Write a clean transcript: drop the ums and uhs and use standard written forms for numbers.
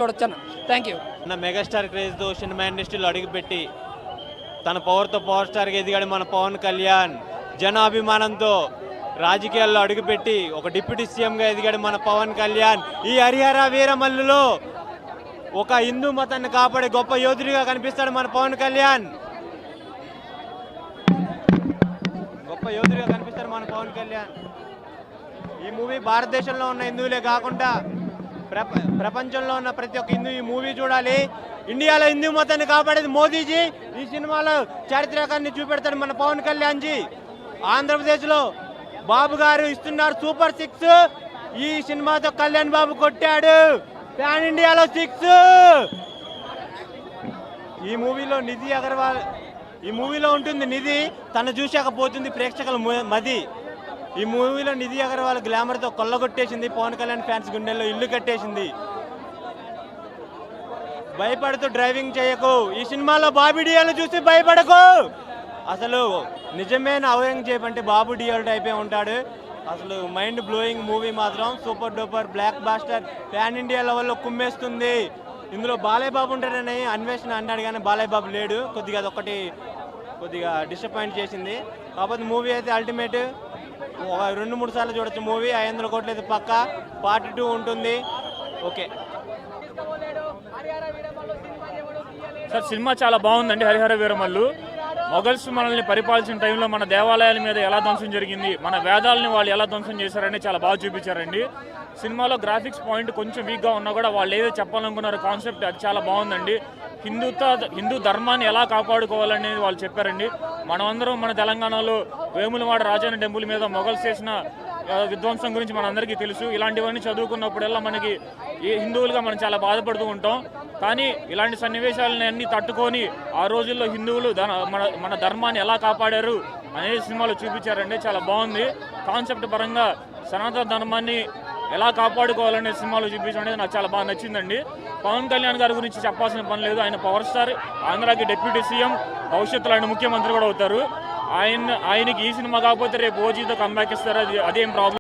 చూడొచ్చాను. Thank you. Megastar క్రేజ్తో cinema ఇండస్ట్రీలో అడుగుపెట్టి తన పవర్తో పవర్ స్టార్గా ఎదిగాడు మన పవన్ కళ్యాణ్. జనాభిమానంతో రాజకీయాల్లో అడుగుపెట్టి ఒక డిప్యూటీ సీఎంగా ఎదిగాడు మన పవన్ కళ్యాణ్. ఈ హరిహర వీరమల్లులో ఒక హిందూ మతాన్ని కాపాడే గొప్ప యోధుడిగా కనిపిస్తాడు మన పవన్ కళ్యాణ్. గొప్ప యోధుడిగా కనిపిస్తాడు మన పవన్ కళ్యాణ్. ఈ మూవీ భారతదేశంలో ఉన్న హిందువులే కాకుండా ప్రపంచంలో ఉన్న ప్రతి ఒక్క హిందూ ఈ మూవీ చూడాలి. ఇండియాలో హిందూ మతాన్ని కాపాడేది మోదీజీ. ఈ సినిమాలో చారిత్రకాన్ని చూపెడతాడు మన పవన్ కళ్యాణ్ జీ. ఆంధ్రప్రదేశ్లో బాబు గారు ఇస్తున్నారు సూపర్ 6. ఈ సినిమాతో కళ్యాణ్ బాబు కొట్టాడు పాన్ ఇండియాలో 6. ఈ మూవీలో నిధి అగర్వాల్ ఈ మూవీలో ఉంటుంది. నిధి తను చూశాక పోతుంది ప్రేక్షకుల మది. ఈ మూవీలో నిధి అగర్వాల్ గ్లామర్తో కొల్లగొట్టేసింది. పవన్ కళ్యాణ్ ఫ్యాన్స్ గుండెల్లో ఇల్లు కట్టేసింది. భయపడుతూ డ్రైవింగ్ చేయకు. ఈ సినిమాలో బాబీ డియోల్ని చూసి భయపడకు. అసలు నిజమైన ఔరంగజేబ్ అంటే బాబు డియోల్ టైపే ఉంటాడు. అసలు మైండ్ బ్లోయింగ్ మూవీ మాత్రం super duper blockbuster pan India లెవెల్లో కుమ్మేస్తుంది. ఇందులో బాలయ్య బాబు ఉంటాడని అన్వేషణ అన్నాడు కానీ బాలయ్య బాబు లేడు. అదొకటి కొద్దిగా డిసప్పాయింట్ చేసింది. కాకపోతే మూవీ అయితే అల్టిమేట్. 2-3 సార్లు చూడొచ్చు మూవీ. 500 కోట్లు అయితే పక్కా. పార్ట్ 2 ఉంటుంది. ఓకే సార్, సినిమా చాలా బాగుందండి. హరిహర వీరమల్లు మొఘల్స్ మనల్ని పరిపాలించిన టైంలో మన దేవాలయాల మీద ఎలా ధ్వంసం జరిగింది, మన వేదాలని వాళ్ళు ఎలా ధ్వంసం చేశారని చాలా బాగా చూపించారండి. సినిమాలో గ్రాఫిక్స్ పాయింట్ కొంచెం వీక్గా ఉన్నా కూడా వాళ్ళు ఏదో చెప్పాలనుకున్నారు కాన్సెప్ట్ అది చాలా బాగుందండి. హిందూ ధర్మాన్ని ఎలా కాపాడుకోవాలనేది వాళ్ళు చెప్పారండి. మనమందరం మన తెలంగాణలో వేములవాడ రాజన్న టెంపుల్ మీద మొఘల్స్ చేసిన విధ్వంసం గురించి మనందరికీ తెలుసు. ఇలాంటివన్నీ చదువుకున్నప్పుడల్లా మనకి హిందువులుగా మనం చాలా బాధపడుతూ ఉంటాం. కానీ ఇలాంటి సన్నివేశాలని అన్నీ తట్టుకొని ఆ రోజుల్లో హిందువులు మన ధర్మాన్ని ఎలా కాపాడారు అనేది సినిమాలో చూపించారండి. చాలా బాగుంది. కాన్సెప్ట్ పరంగా సనాతన ధర్మాన్ని ఎలా కాపాడుకోవాలనే సినిమాలో చూపించడం అనేది నాకు చాలా బాగా నచ్చిందండి. పవన్ కళ్యాణ్ గారి గురించి చెప్పాల్సిన పని లేదు. ఆయన పవర్ స్టార్, ఆంధ్రాకి డిప్యూటీ సీఎం, భవిష్యత్తులో ఆయన ముఖ్యమంత్రి కూడా అవుతారు. ఆయనకి ఈ సినిమా కాకపోతే రేపు ఓజీతో కంబ్యాక్ ఇస్తారు. అదేం ప్రాబ్లం